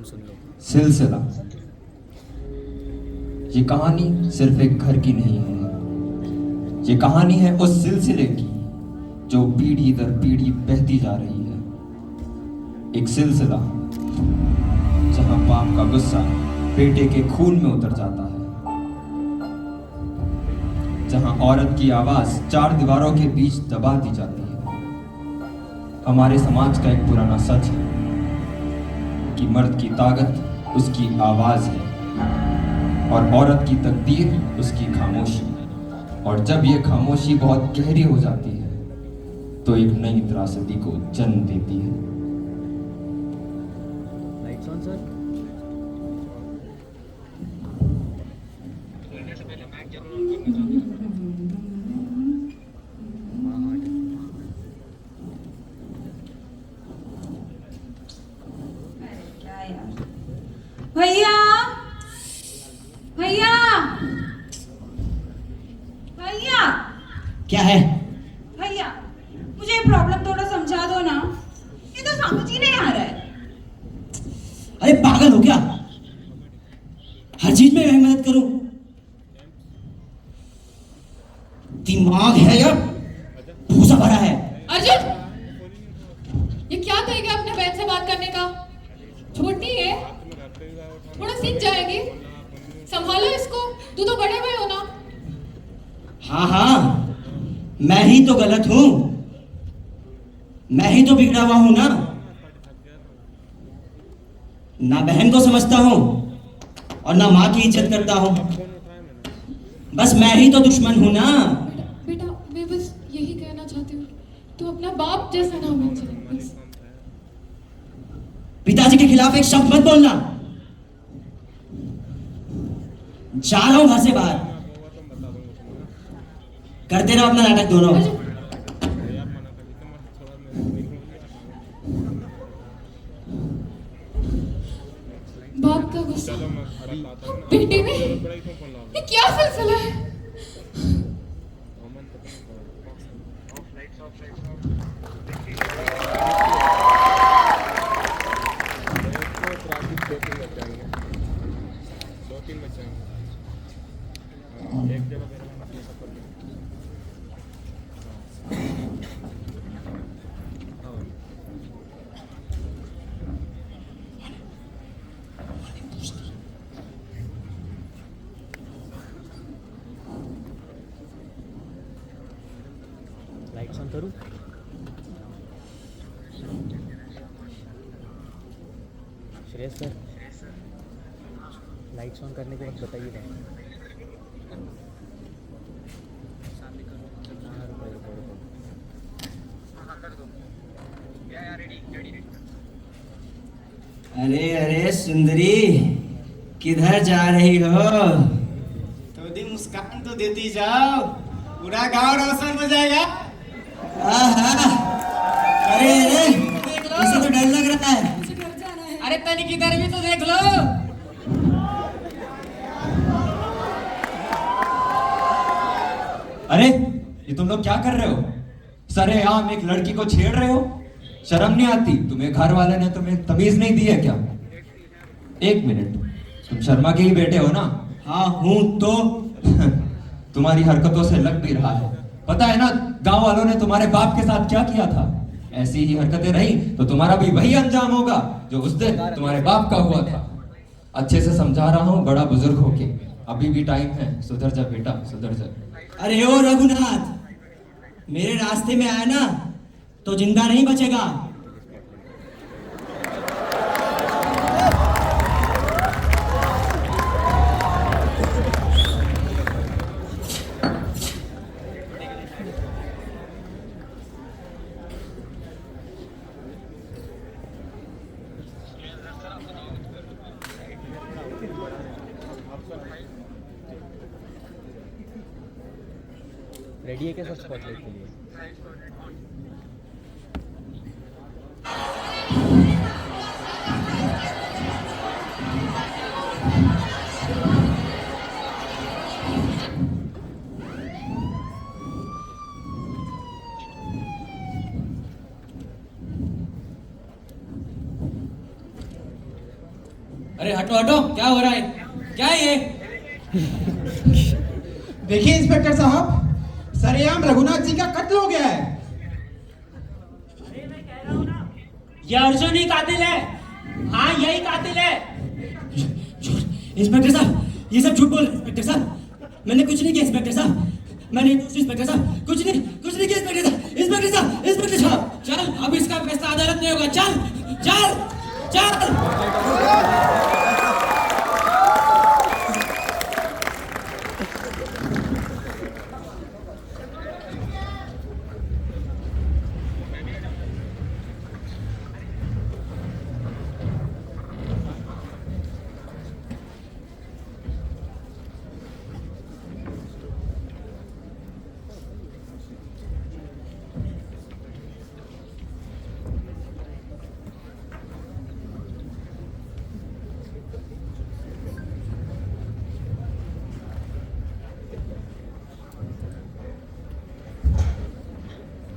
सुन लो। सिलसिला। ये कहानी सिर्फ एक घर की नहीं है, ये कहानी है उस सिलसिले की जो पीढ़ी दर पीढ़ी बहती जा रही है। एक सिलसिला जहां बाप का गुस्सा बेटे के खून में उतर जाता है, जहां औरत की आवाज चार दीवारों के बीच दबा दी जाती है। हमारे समाज का एक पुराना सच है कि मर्द की ताकत उसकी आवाज है और औरत की तकदीर उसकी खामोशी। और जब ये खामोशी बहुत गहरी हो जाती है तो एक नई त्रासदी को जन्म देती है। Lights on sir. भैया भैया भैया क्या है? भैया मुझे प्रॉब्लम थोड़ा समझा दो ना, ये तो समझ ही नहीं आ रहा है। अरे पागल हो क्या? हर चीज में मैं मदद करूं? दिमाग है या भूसा भरा है? अर्जुन, ये क्या तरीका है अपने बहन से बात करने का? छोटी है, थोड़ा सीख जाएगी। संभालो इसको, तू तो बड़े भाई हो ना। हाँ हाँ, मैं ही तो गलत हूं, मैं ही तो बिगड़ा हुआ हूं ना। ना बहन को समझता हूं और ना माँ की इज्जत करता हूं। बस मैं ही तो दुश्मन हूं ना। बेटा, मैं बस यही कहना चाहती हूँ, तू अपना बाप जैसा ना बन जाए बस। पिताजी के खिलाफ एक शब्द मत बोलना। जा रहा हूं घर से बाहर। करते रहो अपना नाटक दोनों। बाप का गुस्सा बेटे में, ये क्या सिलसिला है? लाइट्स ऑन करूं? श्रेयस सर, लाइट्स ऑन करने के बाद बताइए ना। अरे अरे सुंदरी, किधर जा रही हो? थोड़ी मुस्कान तो देती जाओ, पूरा गांव रोशन हो जाएगा। आहा, अरे अरे, इसे तो डर लग रहा है। अरे तनिक इधर भी तो देख लो। अरे ये तुम लोग क्या कर रहे हो? सरेआम एक लड़की को छेड़ रहे हो? शर्म नहीं आती? तुम्हें घर वाले ने तुम्हें तमीज नहीं दी है क्या? एक मिनट, तुम शर्मा के ही बेटे हो ना? हाँ हूँ तो। तुम्हारी हरकतों से लग भी रहा है। पता है ना गांव वालों ने तुम्हारे बाप के साथ क्या किया था? ऐसी ही हरकतें रही तो तुम्हारा भी वही अंजाम होगा जो उस दिन तुम्हारे बाप का हुआ था। अच्छे से समझा रहा हूँ बड़ा बुजुर्ग होके, अभी भी टाइम है, सुधर जा बेटा, सुधर जा। अरे ओ रघुनाथ, मेरे रास्ते में आया ना तो जिंदा नहीं बचेगा। रेडी है क्या सर स्पॉटलाइट के लिए? अरे हटो हटो, क्या हो रहा है? क्या है ये? देखिए इंस्पेक्टर साहब, सरेआम रघुनाथ जी का कत्ल हो गया है। ये अर्जुन ही कातिल है। हाँ, यही कातिल है। इंस्पेक्टर साहब, ये सब झूठ बोल रहे हैं। इंस्पेक्टर साहब, मैंने कुछ नहीं किया। इंस्पेक्टर साहब, मैंने इंस्पेक्टर साहब कुछ नहीं किया। इंस्पेक्टर साहब, इंस्पेक्टर साहब, चल, अब इसका फैसला अदालत में होगा। चल चल चल।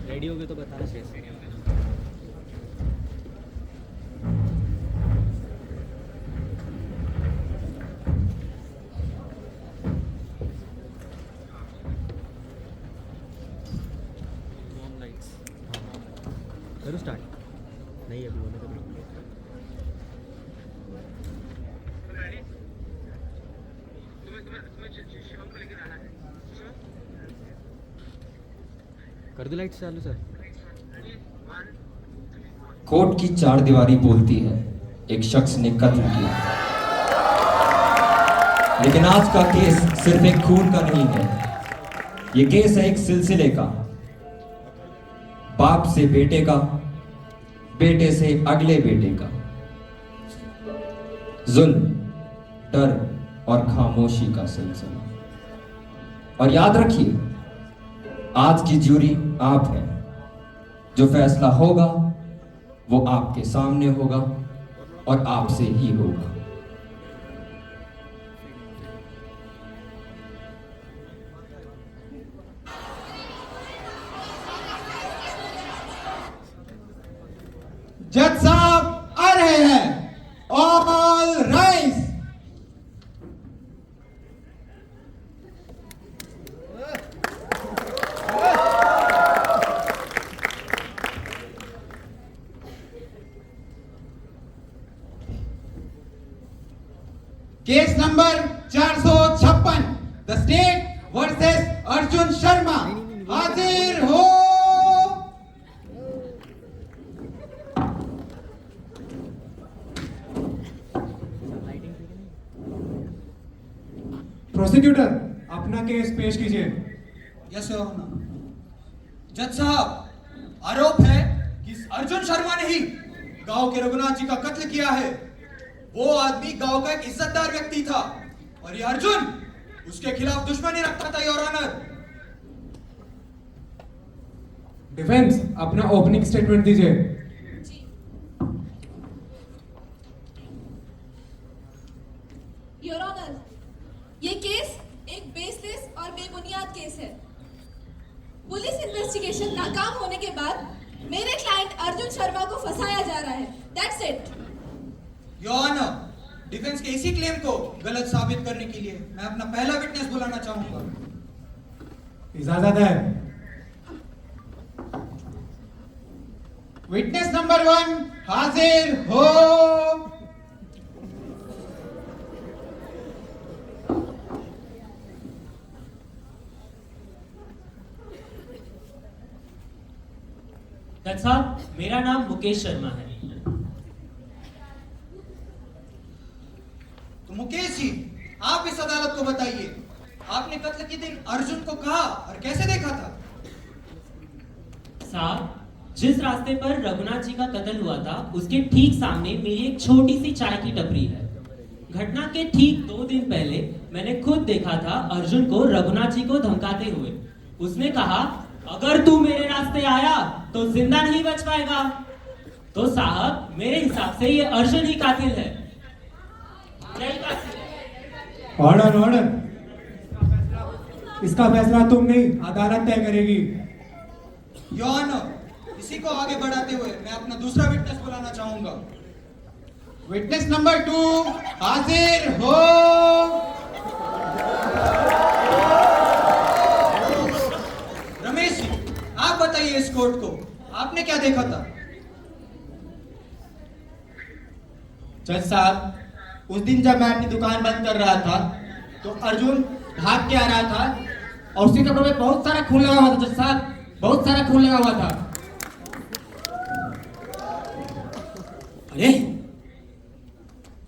रेडी हो गए तो बताना श्रेयस। लाइट्स करो स्टार्ट। नहीं अभी होने का। कर दो लाइट्स चालू सर। कोर्ट की चार दीवारी बोलती है एक शख्स ने कत्ल किया, लेकिन आज का केस सिर्फ एक खून का नहीं है। ये केस है एक सिलसिले का, बाप से बेटे का, बेटे से अगले बेटे का। जुल्म, डर और खामोशी का सिलसिला। और याद रखिए, आज की ज्यूरी आप हैं। जो फैसला होगा वो आपके सामने होगा और आपसे ही होगा। जज साहब आ रहे हैं। All rise. Case number 456, the state versus Arjun Sharma. हाजिर हो। प्रोसिक्यूटर, अपना केस पेश कीजिए। Yes your honour. जज साहब, आरोप है कि इस अर्जुन शर्मा ने ही गांव के रघुनाथ जी का कत्ल किया है। वो आदमी गांव का एक इज्जतदार व्यक्ति था और ये अर्जुन उसके खिलाफ दुश्मनी रखता था योर ऑनर। डिफेंस, अपना ओपनिंग स्टेटमेंट दीजिए। योर ऑनर, ये केस एक बेसलेस और बेबुनियाद केस है। पुलिस इन्वेस्टिगेशन नाकाम होने के बाद मेरे क्लाइंट अर्जुन शर्मा को फंसाया जा रहा है। That's it. Your honour, defence के इसी क्लेम को गलत साबित करने के लिए मैं अपना पहला विटनेस बुलाना चाहूंगा। इजाजत है। विटनेस नंबर 1 हाजिर हो। जज साहब, मेरा नाम मुकेश शर्मा है। तो मुकेश जी, आप इस अदालत को बताइए, आपने कत्ल के दिन अर्जुन को कहा और कैसे देखा था? साहब, जिस रास्ते पर रघुनाथ जी का कत्ल हुआ था उसके ठीक सामने मेरी एक छोटी सी चाय की टपरी है। घटना के ठीक 2 दिन पहले मैंने खुद देखा था अर्जुन को रघुनाथ जी को धमकाते हुए। उसने कहा, अगर तू मेरे रास्ते आया तो जिंदा नहीं बच पाएगा। तो साहब, मेरे हिसाब से ये अर्जुन ही कातिल है। Order order. इसका फैसला तुम नहीं, अदालत तय करेगी। योर ऑनर, इसी को आगे बढ़ाते हुए मैं अपना दूसरा विटनेस बुलाना चाहूंगा। विटनेस नंबर 2 हाजिर हो। रमेश जी, आप बताइए इस कोर्ट को, आपने क्या देखा था? जज साहब, उस दिन जब मैं अपनी दुकान बंद कर रहा था तो अर्जुन भाग के आ रहा था और उसके कपड़ों में बहुत सारा खून लगा हुआ था। जज साहब, बहुत सारा खून लगा हुआ था। अरे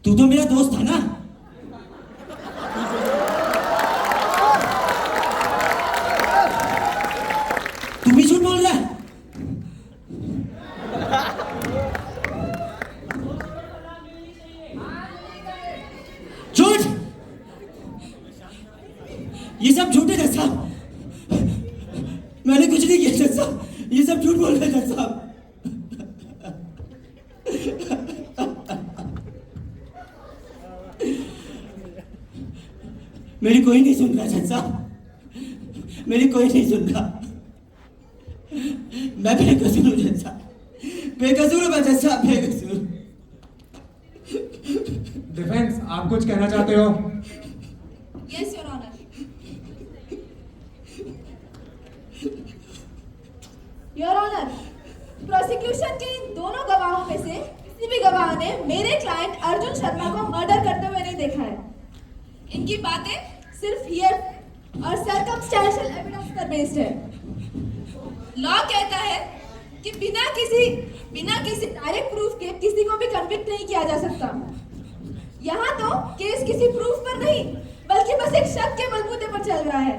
तू तो मेरा दोस्त था ना? तू भी झूठ बोल रहा है? झूठ! ये सब झूठ है जज साहब। मैंने कुछ नहीं किया जज साहब, ये सब झूठ बोल रहे हैं जज साहब। मेरी कोई नहीं सुन रहा जज साहब, मेरी कोई नहीं सुन रहा। मैं बेकसूर हूँ जज साहब, बेकसूर हूँ मैं जज साहब, बेकसूर। डिफेंस, आप कुछ कहना चाहते हो? Yes your honour. Your honour, prosecution के इन दोनों गवाहों में से किसी भी गवाह ने मेरे क्लाइंट अर्जुन शर्मा को मर्डर करते हुए नहीं देखा है। इनकी बातें सिर्फ हियर और सर्कमस्टेंशियल एविडेंस पर बेस्ड है। लॉ कहता है कि बिना किसी डायरेक्ट प्रूफ के किसी को भी कन्विक्ट नहीं किया जा सकता। यहाँ तो केस किसी प्रूफ पर नहीं बल्कि बस एक शक के बलबूते पर चल रहा है।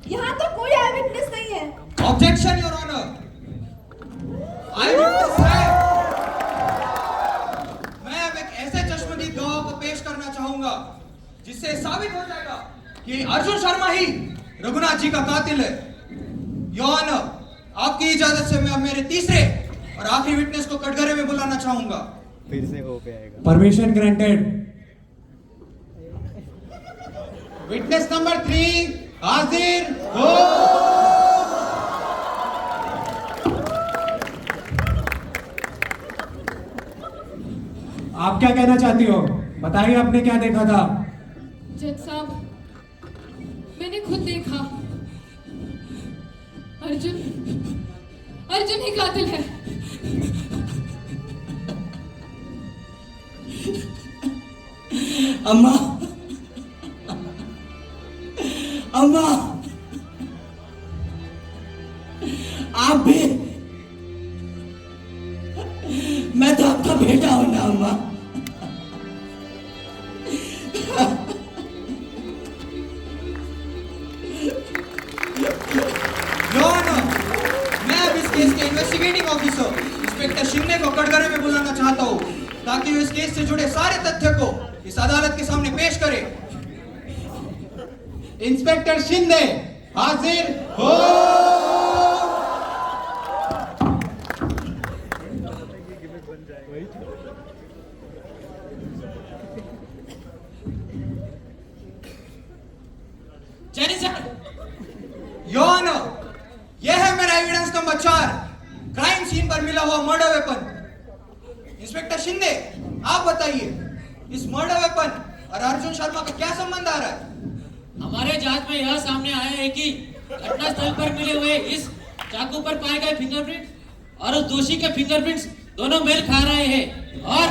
यहाँ तो कोई आई विटनेस नहीं है। Objection your honour, eyewitness है। मैं अब एक ऐसे चश्मदीद गवाह को पेश करना चाहूंगा जिससे साबित हो जाएगा कि अर्जुन शर्मा ही रघुनाथ जी का कातिल है। योर ऑनर, आपकी इजाजत से मैं अब मेरे तीसरे और आखिरी विटनेस को कटघरे में बुलाना चाहूंगा। फिर से हो पे आएगा। Permission granted. विटनेस नंबर 3 हाजिर हो। आप क्या कहना चाहती हो? बताइए, आपने क्या देखा था? जज साहब, मैंने खुद देखा। अर्जुन ही कातिल है। अम्मा, अम्मा, आप भी? मैं तो आपका बेटा हूं ना अम्मा। मैं अब इस केस के इन्वेस्टिगेटिंग ऑफिसर इंस्पेक्टर शिंदे को कटघरे में बुलाना चाहता हूँ ताकि वो इस केस से जुड़े सारे तथ्य को इस अदालत के सामने पेश करे। इंस्पेक्टर शिंदे हाजिर हो। योर ऑनर, यह है मेरा एविडेंस नंबर 4, क्राइम सीन पर मिला हुआ मर्डर वेपन। इंस्पेक्टर शिंदे, आप बताइए, इस मर्डर वेपन और अर्जुन शर्मा का क्या संबंध आ रहा है? हमारे जांच में यह सामने आया है कि घटनास्थल पर मिले हुए इस चाकू पर पाए गए फिंगरप्रिंट और उस दोषी के फिंगरप्रिंट्स दोनों मेल खा रहे हैं और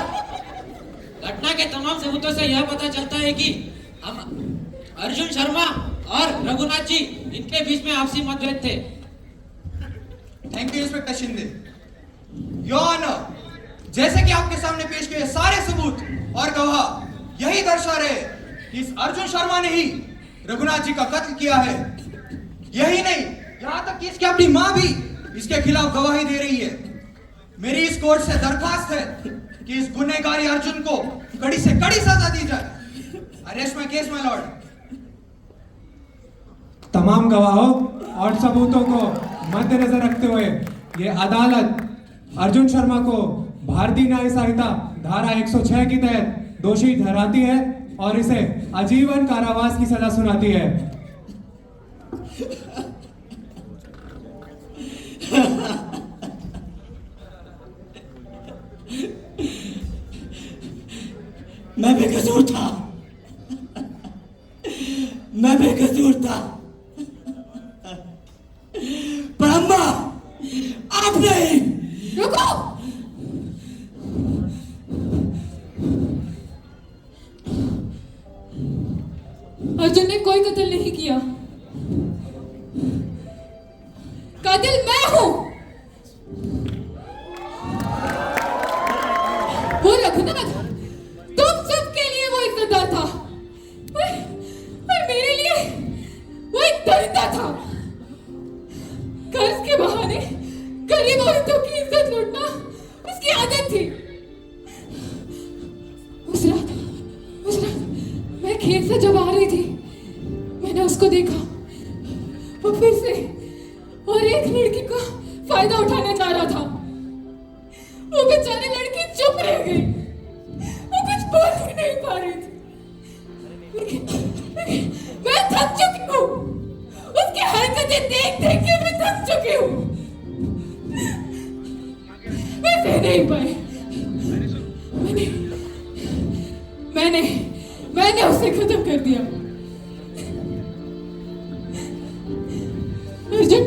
घटना के तमाम सबूतों से यह पता चलता है कि हम अर्जुन शर्मा और रघुनाथ जी, इनके बीच में आपसी मतभेद थे। Thank you inspector Shinde. Your honour, जैसे कि आपके सामने पेश किए सारे सबूत और गवाह यही दर्शा रहे कि इस अर्जुन शर्मा ने ही रघुनाथ जी का कत्ल किया है। यही नहीं, यहाँ तक कि इसकी अपनी माँ भी इसके खिलाफ गवाही दे रही है। मेरी इस कोर्ट से दरखास्त है कि इस गुनहगारी अर्जुन को कड़ी से कड़ी सजा दी जाए। Arrest my case my Lord. तमाम गवाहों और सबूतों को मद्देनजर रखते हुए ये अदालत अर्जुन शर्मा को भारतीय न्याय संहिता धारा 106 के तहत दोषी ठहराती है और इसे आजीवन कारावास की सजा सुनाती है। मैं बेकसूर था, मैं बेकसूर था, पर अम्मा आप नहीं। रुको। अर्जुन ने कोई कत्ल नहीं किया, कातिल मैं हूं। वो रघुनाथ तुम सबके लिए वो इज्जतदार था, और मेरे लिए वो एक दरिंदा था। कर्ज के बहाने गरीब औरतों की इज्जत लूटना उसकी आदत थी। उस रात मैं खेत से जब आ रही थी, मैंने उसको देखा। वो फिर से और एक लड़की का फायदा उठाने जा रहा था। वो बेचारी लड़की चुप रह गई, वो कुछ बोल ही नहीं पा रही थी। लेकिन मैं थक चुकी हूँ, उसकी हरकतें देख देख के मैं थक चुकी हूँ। मैं सह नहीं पाई। मैंने उसे खत्म कर दिया। अर्जुन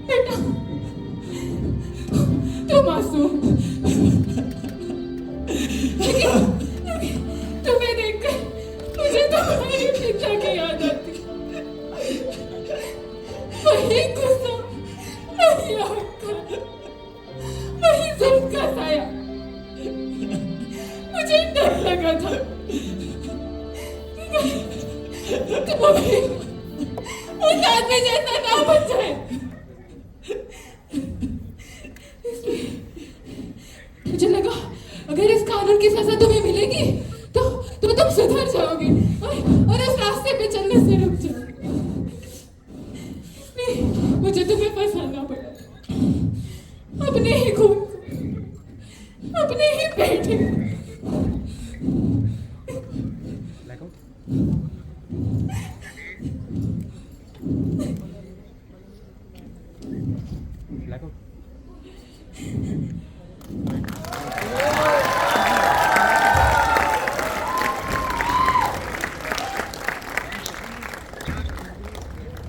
बेटा, तुम मासूम, लेकिन तुम्हें देखकर मुझे तुम्हारे पिता की याद आती। वही गुस्सा, वही अहंकार, वही जुल्म का साया। मुझे डर लगा था तुम अभी उस आदमी जैसा ना बन जाए। इसलिए मुझे लगा अगर इस कानून की सजा तुम्हें मिलेगी तो तुम सुधर जाओगे और इस रास्ते पे चलने से रुक जाओगे। इसलिए मुझे तुम्हें फंसाना पड़ा, अपने ही खून को, अपने ही बेटे को।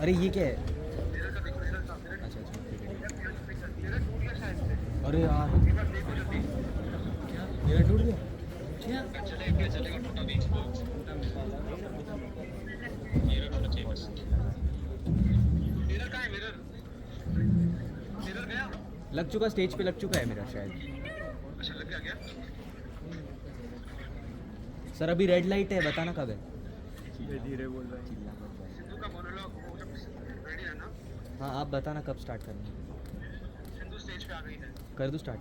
अरे ये क्या है? अच्छा ठीक है। अरे यार मेरा टूट गया। लग चुका, स्टेज पे लग चुका है मेरा शायद। अच्छा लग गया? सर अभी रेड लाइट है, बताना कब है। धीरे बोल रहा है। हाँ आप बताना कब स्टार्ट करना है। सिंधु स्टेज पे आ गई है, कर दूँ स्टार्ट?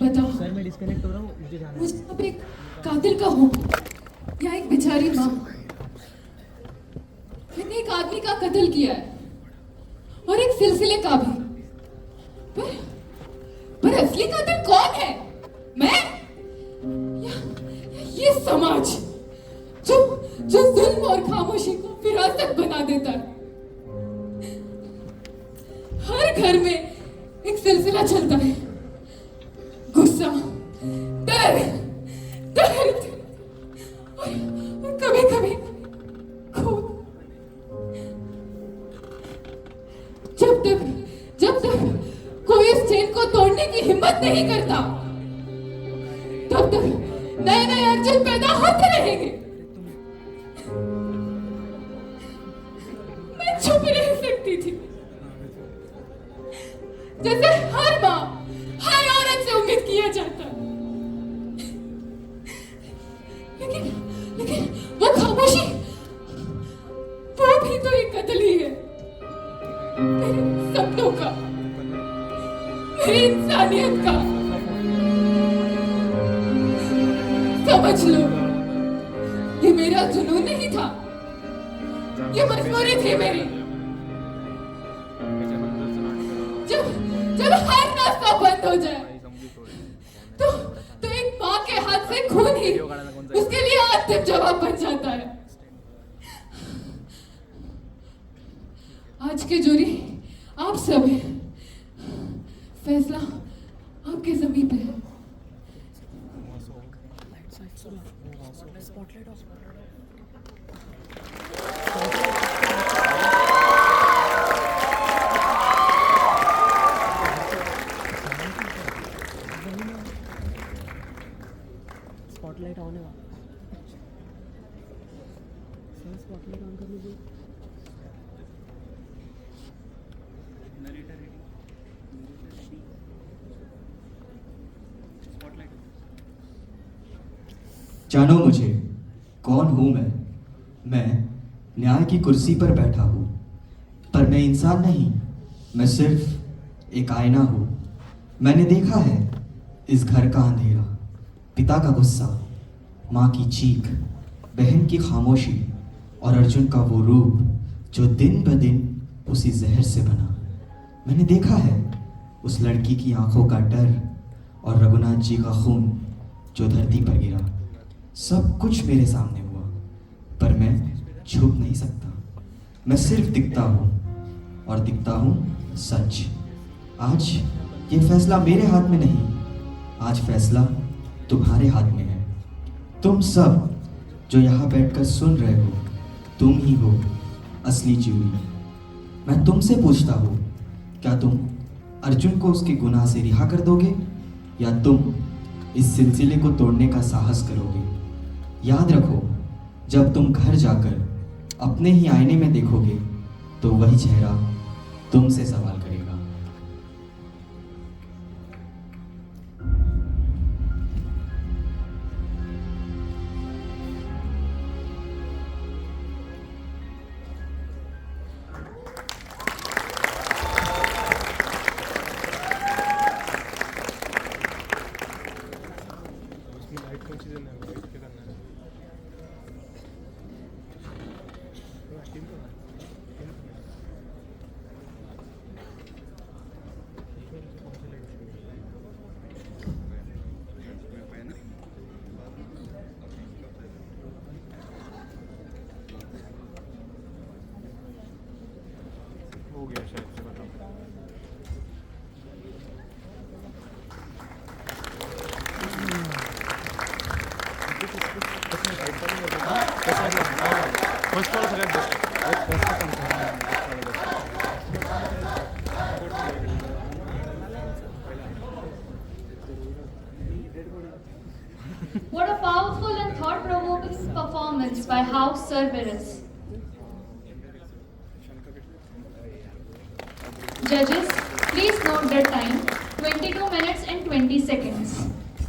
बताओ सर मैं डिस्कनेक्ट हो रहा हूँ, मुझे जाना है। मुझे अब एक कातिल का हो या एक बेचारी माँ, मैंने एक आदमी का कत्ल किया है और एक सिलसिले का भी। पर असली कातिल कौन है? मैं या ये समाज जो जुल्म और खामोशी को विरासत बना देता है। हर घर में एक सिलसिला चलता है, गुस्सा, दर्द और कभी-कभी खून। जब तक कोई इस चेन को तोड़ने की हिम्मत नहीं करता, तब तक नए अर्जुन पैदा होते रहेंगे। मैं चुप रह सकती थी, जैसे हर माँ हर औरत से उम्मीद किया जाता। लेकिन वो खामोशी, वो भी तो एक कत्ल ही है। मेरे सपनों का, मेरी इंसानियत का। समझ लो, ये मेरा जुनून नहीं था, ये मजबूरी थी मेरी। जब हर रास्ता बंद हो जाए तो एक माँ के हाथ से खून ही उसके लिए अंतिम जवाब बन जाता है। आज के जूरी आप सब हैं, फैसला आपके समीप है। स्पॉटलाइट ऑन है सर, स्पॉटलाइट ऑन कर लीजिए। जानो मुझे, कौन हूं मैं न्याय की कुर्सी पर बैठा हूं, पर मैं इंसान नहीं, मैं सिर्फ एक आईना हूं। मैंने देखा है इस घर का अंधेरा, पिता का गुस्सा, माँ की चीख, बहन की खामोशी और अर्जुन का वो रूप जो दिन ब दिन उसी जहर से बना। मैंने देखा है उस लड़की की आंखों का डर और रघुनाथ जी का खून जो धरती पर गिरा। सब कुछ मेरे सामने हुआ, पर मैं छुप नहीं सकता। मैं सिर्फ दिखता हूँ और दिखता हूँ सच। आज ये फैसला मेरे हाथ में नहीं, आज फैसला तुम्हारे हाथ में है। तुम सब जो यहाँ बैठकर सुन रहे हो, तुम ही हो असली ज्यूरी। मैं तुमसे पूछता हूँ, क्या तुम अर्जुन को उसके गुनाह से रिहा कर दोगे या तुम इस सिलसिले को तोड़ने का साहस करोगे? याद रखो, जब तुम घर जाकर अपने ही आईने में देखोगे तो वही चेहरा तुमसे सवाल करेगा। हो गया शायद से, बताओ। फर्स्ट वाला सगळ्यात best. What a powerful and thought-provoking performance by House Cerberus. Judges, please note the time, 22 minutes and 20 seconds.